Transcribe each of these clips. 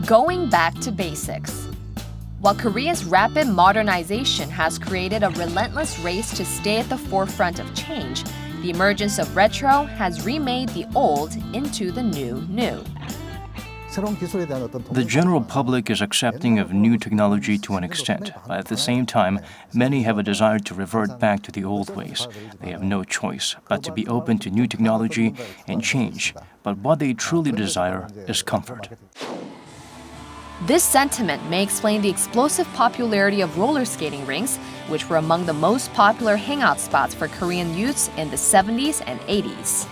Going back to basics. While Korea's rapid modernization has created a relentless race to stay at the forefront of change, the emergence of retro has remade the old into the new. The general public is accepting of new technology to an extent, but at the same time, many have a desire to revert back to the old ways. They have no choice but to be open to new technology and change, but what they truly desire is comfort. This sentiment may explain the explosive popularity of roller skating rinks, which were among the most popular hangout spots for Korean youths in the 70s and 80s.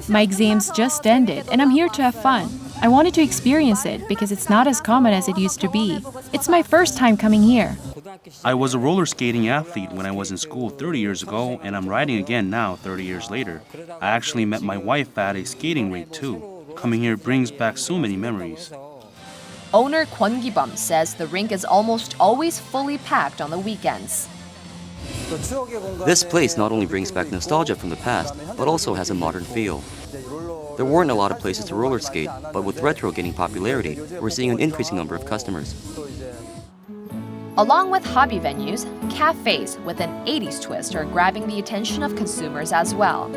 My exams just ended, and I'm here to have fun. I wanted to experience it because it's not as common as it used to be. It's my first time coming here. I was a roller skating athlete when I was in school 30 years ago, and I'm riding again now 30 years later. I actually met my wife at a skating rink too. Coming here brings back so many memories. Owner Kwon Gi-bum says the rink is almost always fully packed on the weekends. This place not only brings back nostalgia from the past, but also has a modern feel. There weren't a lot of places to roller skate, but with retro gaining popularity, we're seeing an increasing number of customers. Along with hobby venues, cafes with an 80s twist are grabbing the attention of consumers as well.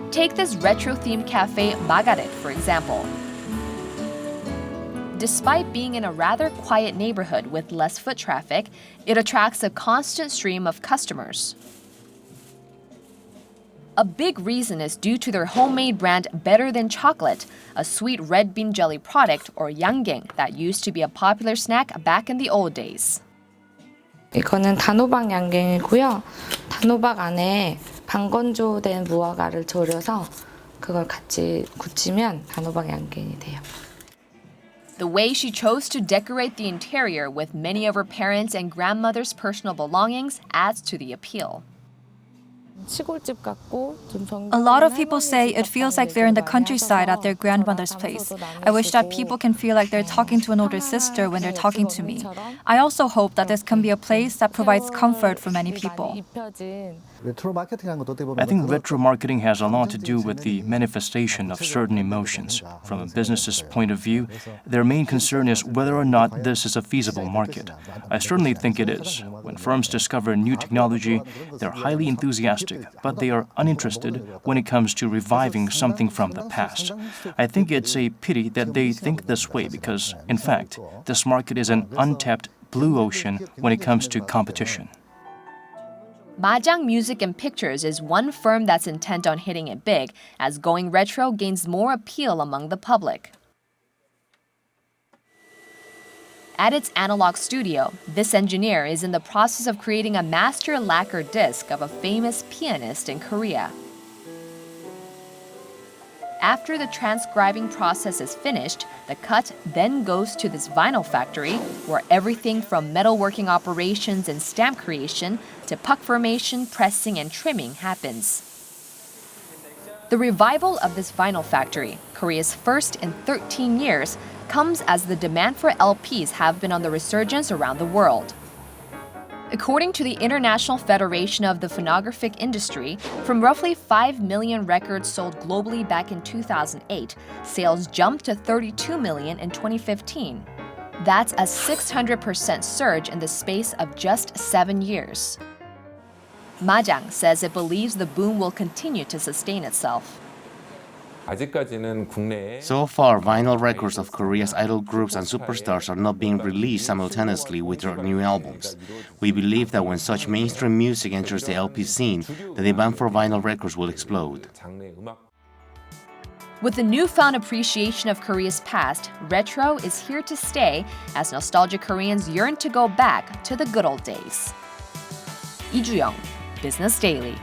Take this retro-themed cafe Magaret, for example. Despite being in a rather quiet neighborhood with less foot traffic, it attracts a constant stream of customers. A big reason is due to their homemade brand Better Than Chocolate, a sweet red bean jelly product or yanggeng that used to be a popular snack back in the old days. 이거는 단호박 양갱이고요. 단호박 안에 방건조된 무화과를 졸여서 그걸 같이 굳히면 단호박 양갱이 돼요. The way she chose to decorate the interior with many of her parents' and grandmother's personal belongings adds to the appeal. A lot of people say it feels like they're in the countryside at their grandmother's place. I wish that people can feel like they're talking to an older sister when they're talking to me. I also hope that this can be a place that provides comfort for many people. I think retro marketing has a lot to do with the manifestation of certain emotions. From a business's point of view, their main concern is whether or not this is a feasible market. I certainly think it is. When firms discover new technology, they're highly enthusiastic, but they are uninterested when it comes to reviving something from the past. I think it's a pity that they think this way because, in fact, this market is an untapped blue ocean when it comes to competition. Majang Music and Pictures is one firm that's intent on hitting it big as going retro gains more appeal among the public. At its analog studio, this engineer is in the process of creating a master lacquer disc of a famous pianist in Korea. After the transcribing process is finished, the cut then goes to this vinyl factory where everything from metalworking operations and stamp creation to puck formation, pressing, and trimming happens. The revival of this vinyl factory, Korea's first in 13 years, comes as the demand for LPs have been on the resurgence around the world. According to the International Federation of the Phonographic Industry, from roughly 5 million records sold globally back in 2008, sales jumped to 32 million in 2015. That's a 600% surge in the space of just 7 years. Majang says it believes the boom will continue to sustain itself. So far, vinyl records of Korea's idol groups and superstars are not being released simultaneously with their new albums. We believe that when such mainstream music enters the LP scene, the demand for vinyl records will explode. With the newfound appreciation of Korea's past, retro is here to stay as nostalgic Koreans yearn to go back to the good old days. Lee Ju-young, Business Daily.